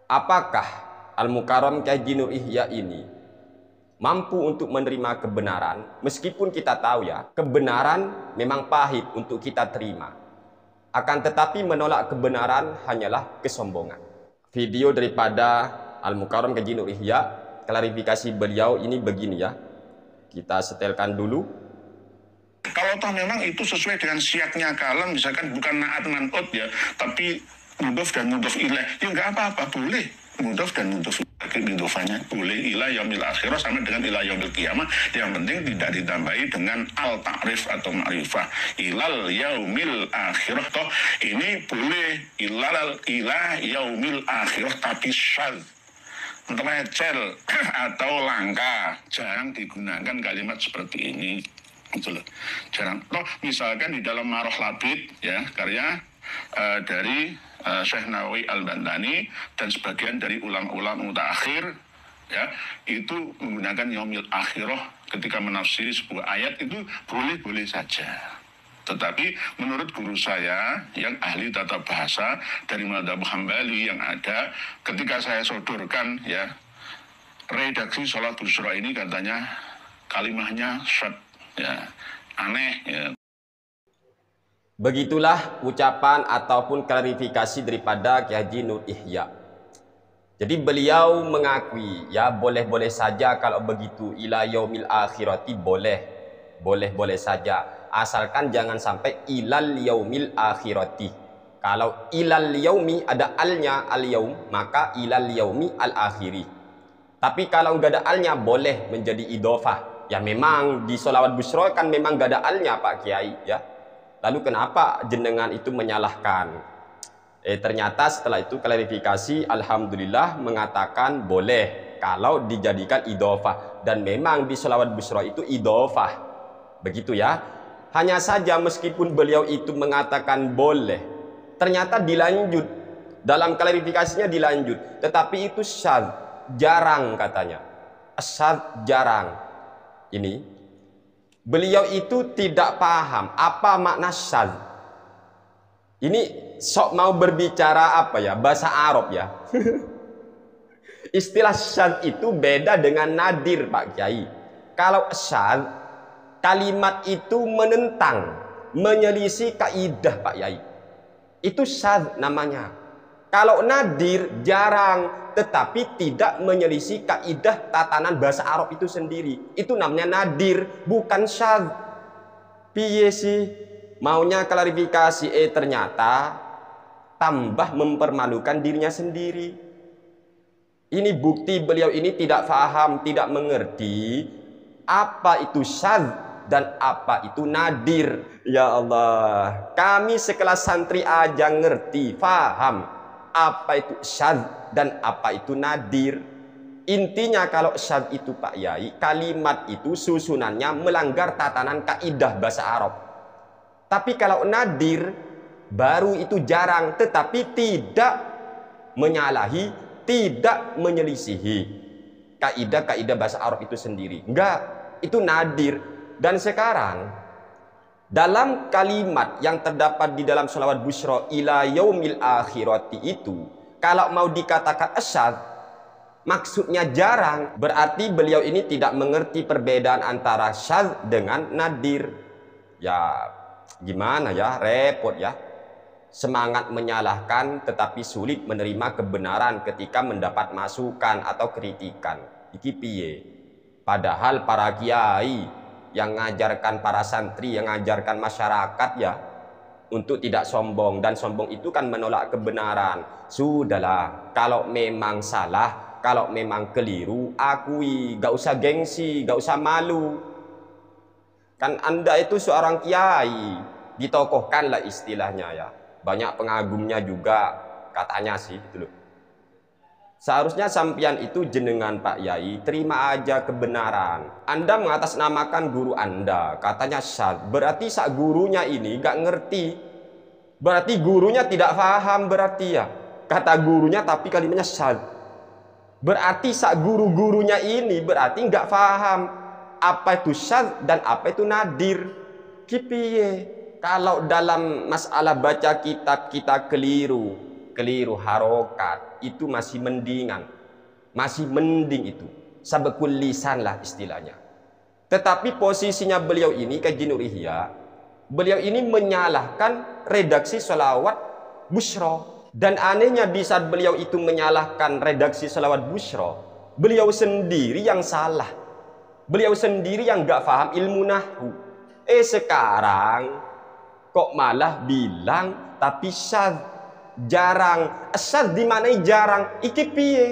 Apakah Al-Mukarram Kyai Haji Nur Ihya ini mampu untuk menerima kebenaran? Meskipun kita tahu ya, kebenaran memang pahit untuk kita terima. Akan tetapi menolak kebenaran hanyalah kesombongan. Video daripada Al-Mukarram Kyai Haji Nur Ihya, klarifikasi beliau ini begini ya. Kita setelkan dulu. Kalau toh memang itu sesuai dengan siaknya kalam, misalkan bukan naat man'ut ya, tapi mudhof dan mudhof ilaih, ya nggak apa-apa, boleh mudhof dan mudhof idhofahnya boleh ila yaumil akhirah sama dengan ila yaumil qiyamah. Yang penting tidak ditambahi dengan al ta'rif atau ma'rifah. Ilal yaumil akhirah, toh ini boleh ila yaumil akhirah, tapi syadz, telecel atau langka, jarang digunakan kalimat seperti ini. Betul, jarang. Toh misalkan di dalam Maroh Labid ya, karya dari Syekh Nawawi Al-Bantani dan sebagian dari ulama-ulama mutaakhir ya, itu menggunakan yaumil akhirah ketika menafsiri sebuah ayat itu boleh-boleh saja. Tetapi menurut guru saya yang ahli tata bahasa dari Madhab Hambali yang ada, ketika saya sodorkan ya redaksi Sholatul Syura ini, katanya kalimahnya syad ya, aneh ya. Begitulah ucapan ataupun klarifikasi daripada Kyai Haji Nur Ihya. Jadi beliau mengakui ya, boleh-boleh saja kalau begitu, ila yaumil akhirati boleh saja, asalkan jangan sampai ilal yaumil akhirati. Kalau ilal yaumi ada alnya, al yaum, maka ilal yaumi al akhiri. Tapi kalau nggak ada alnya boleh menjadi idhofah. Ya memang di sholawat busro kan memang nggak ada alnya Pak Kiai ya. Lalu kenapa jenengan itu menyalahkan? Ternyata setelah itu klarifikasi, alhamdulillah mengatakan boleh kalau dijadikan idhofah, dan memang di sholawat busro itu idhofah. Begitu ya. Hanya saja meskipun beliau itu mengatakan boleh, ternyata dilanjut dalam klarifikasinya dilanjut, tetapi itu syadz, jarang katanya. Syadz jarang. Ini beliau itu tidak paham apa makna syadz. Ini sok mau berbicara apa ya, bahasa Arab ya. Istilah syadz itu beda dengan nadir Pak Kiai. Kalau syadz, kalimat itu menentang, menyelisih kaidah Pak Kiai, itu syadz namanya. Kalau nadir jarang, tetapi tidak menyelisih kaidah tatanan bahasa Arab itu sendiri, itu namanya nadir, bukan syadz. Piye sih maunya klarifikasi, ternyata tambah mempermalukan dirinya sendiri. Ini bukti beliau ini tidak paham, tidak mengerti apa itu syadz dan apa itu nadir. Ya Allah, kami sekelas santri aja ngerti, paham apa itu syadz dan apa itu nadir. Intinya kalau syadz itu Pak Yai, kalimat itu susunannya melanggar tatanan kaidah bahasa Arab. Tapi kalau nadir baru itu jarang, tetapi tidak menyalahi, tidak menyelisihi kaidah-kaidah bahasa Arab itu sendiri. Enggak, itu nadir. Dan sekarang dalam kalimat yang terdapat di dalam sholawat busro ila yaumil akhirati itu, kalau mau dikatakan syadz, maksudnya jarang, berarti beliau ini tidak mengerti perbedaan antara syadz dengan nadir. Ya gimana ya, repot ya. Semangat menyalahkan tetapi sulit menerima kebenaran ketika mendapat masukan atau kritikan. Iki piye? Padahal para kiai yang mengajarkan para santri, yang mengajarkan masyarakat ya untuk tidak sombong, dan sombong itu kan menolak kebenaran. Sudahlah, kalau memang salah, kalau memang keliru, akui, gak usah gengsi, gak usah malu. Kan Anda itu seorang kiai, ditokohkanlah istilahnya ya. Banyak pengagumnya juga katanya sih gitu loh. Seharusnya sampian itu jenengan Pak Yai terima aja kebenaran. Anda mengatasnamakan guru Anda, katanya syadz, berarti sak gurunya ini gak ngerti. Berarti gurunya tidak paham berarti ya. Kata gurunya tapi kalimatnya syadz. Berarti sak guru-gurunya ini berarti gak paham apa itu syadz dan apa itu nadir. Kipiye? Kalau dalam masalah baca kitab kita keliru, keliru harokat, itu masih mendingan. Masih mending itu. Sabekul lisan lah istilahnya. Tetapi posisinya beliau ini, Kaji Nur Ihya, beliau ini menyalahkan redaksi sholawat Busyra. Dan anehnya di saat beliau itu menyalahkan redaksi sholawat Busyra, beliau sendiri yang salah. Beliau sendiri yang gak paham ilmu nahwu. Sekarang kok malah bilang tapi syadz, jarang. Syadz dimanai jarang, iki piye?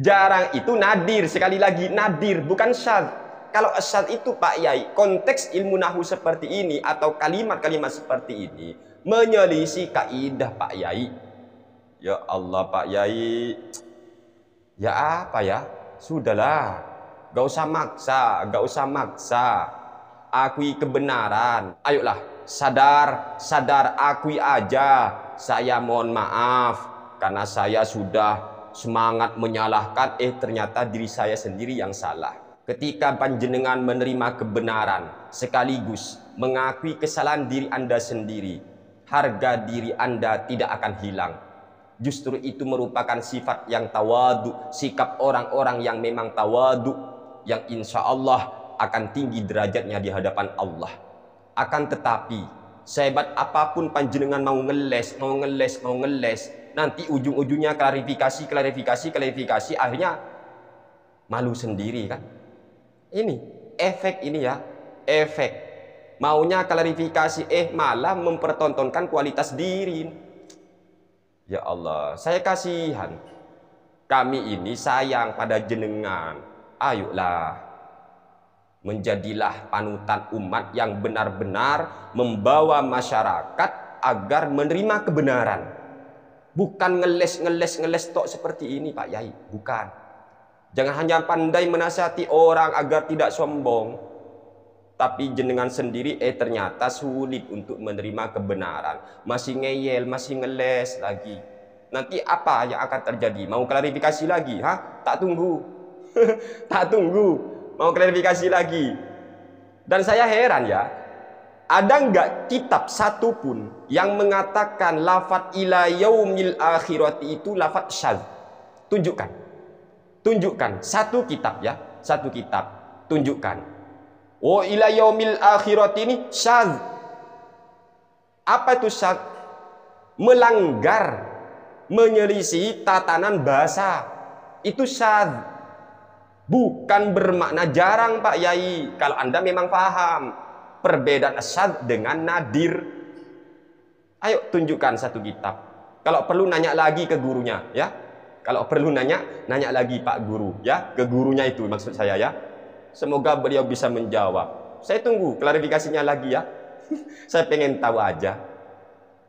Jarang itu nadir, sekali lagi nadir, bukan syadz. Kalau syadz itu Pak Yai, konteks ilmu nahwu seperti ini atau kalimat-kalimat seperti ini menyelisih kaidah Pak Yai. Ya Allah Pak Yai, ya apa ya? Sudahlah, gak usah maksa, gak usah maksa. Akui kebenaran. Ayolah, sadar, akui aja. Saya mohon maaf karena saya sudah semangat menyalahkan, ternyata diri saya sendiri yang salah. Ketika panjenengan menerima kebenaran sekaligus mengakui kesalahan diri Anda sendiri, harga diri Anda tidak akan hilang. Justru itu merupakan sifat yang tawadu, sikap orang-orang yang memang tawadu, yang insya Allah akan tinggi derajatnya di hadapan Allah. Akan tetapi, sehebat apapun panjenengan mau ngeles, nanti ujung-ujungnya klarifikasi, akhirnya malu sendiri kan. Ini efek ini ya, efek. Maunya klarifikasi, malah mempertontonkan kualitas diri. Ya Allah, saya kasihan. Kami ini sayang pada jenengan. Ayolah, menjadilah panutan umat yang benar-benar membawa masyarakat agar menerima kebenaran. Bukan ngeles tok seperti ini Pak Yai, bukan. Jangan hanya pandai menasihati orang agar tidak sombong, tapi jenengan sendiri ternyata sulit untuk menerima kebenaran. Masih ngeyel, masih ngeles lagi. Nanti apa yang akan terjadi? Mau klarifikasi lagi? Tak tunggu. Tak tunggu. Mau klarifikasi lagi. Dan saya heran ya, ada nggak kitab satupun yang mengatakan lafadz ila yaumil akhirati itu lafadz syadz? Tunjukkan. Tunjukkan. Satu kitab ya. Satu kitab. Tunjukkan. Oh, ila yaumil akhirati ini syadz. Apa itu syadz? Melanggar, menyelisih tatanan bahasa. Itu syadz. Bukan bermakna jarang Pak Yai. Kalau Anda memang paham perbedaan syadz dengan nadir. Ayo tunjukkan satu kitab. Kalau perlu nanya lagi ke gurunya ya. Kalau perlu nanya lagi Pak Guru ya, ke gurunya itu maksud saya ya. Semoga beliau bisa menjawab. Saya tunggu klarifikasinya lagi ya. Saya pengen tahu aja.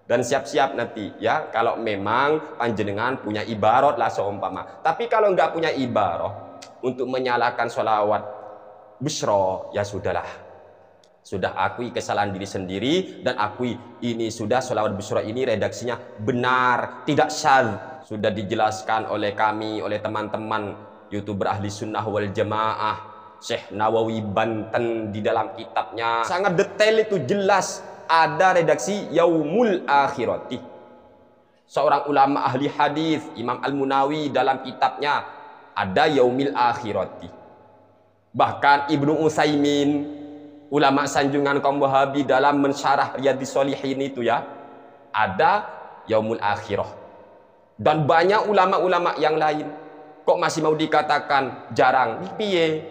Dan siap-siap nanti ya, kalau memang panjenengan punya ibarat lah seumpama. Tapi kalau nggak punya ibarat untuk menyalahkan sholawat Busyra, ya sudahlah. Sudah akui kesalahan diri sendiri dan akui ini sudah sholawat Busyra ini redaksinya benar, tidak syadz. Sudah dijelaskan oleh kami, oleh teman-teman YouTuber Ahli Sunnah wal Jamaah, Syekh Nawawi Banten di dalam kitabnya. Sangat detail itu, jelas. Ada redaksi Yaumul Akhirati. Seorang ulama ahli hadis, Imam Al-Munawi dalam kitabnya ada Yaumil Akhirati. Bahkan Ibnu Utsaimin, ulama sanjungan kaum Wahabi dalam mensyarah Riyadhis Shalihin itu ya, ada Yaumul Akhirah. Dan banyak ulama-ulama yang lain. Kok masih mau dikatakan jarang? Piye?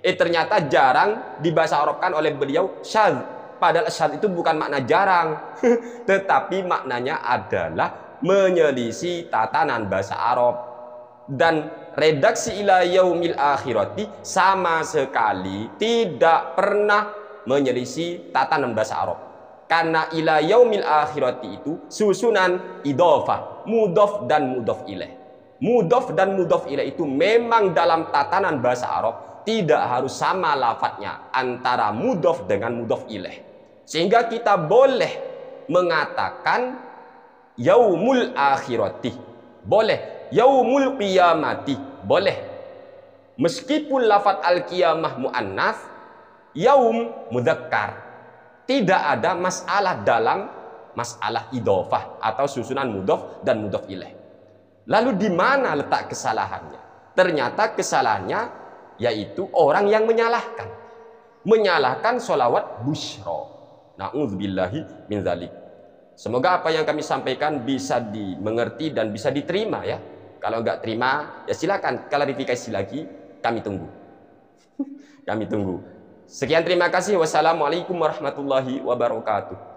Ternyata jarang dibahasa Arabkan oleh beliau syadz. Padahal syadz itu bukan makna jarang, tetapi maknanya adalah menyelisih tatanan bahasa Arab. Dan redaksi ila yaumil akhirati sama sekali tidak pernah menyelisih tatanan bahasa Arab. Karena ila yaumil akhirati itu susunan idhofah, mudhof dan mudhof ilaih. Mudhof dan mudhof ilaih itu memang dalam tatanan bahasa Arab tidak harus sama lafadznya antara mudhof dengan mudhof ilaih. Sehingga kita boleh mengatakan yaumul akhirati, boleh yaumul qiyamati, boleh. Meskipun lafadz al-qiyamah muannats, yaum mudzakkar. Tidak ada masalah dalam masalah idhofah atau susunan mudhof dan mudhof ilaih. Lalu di mana letak kesalahannya? Ternyata kesalahannya yaitu orang yang menyalahkan sholawat busyra. Na'udzubillahi min dzalik. Semoga apa yang kami sampaikan bisa dimengerti dan bisa diterima ya. Kalau enggak terima, ya silakan klarifikasi lagi, kami tunggu. Kami tunggu. Sekian, terima kasih. Wassalamualaikum warahmatullahi wabarakatuh.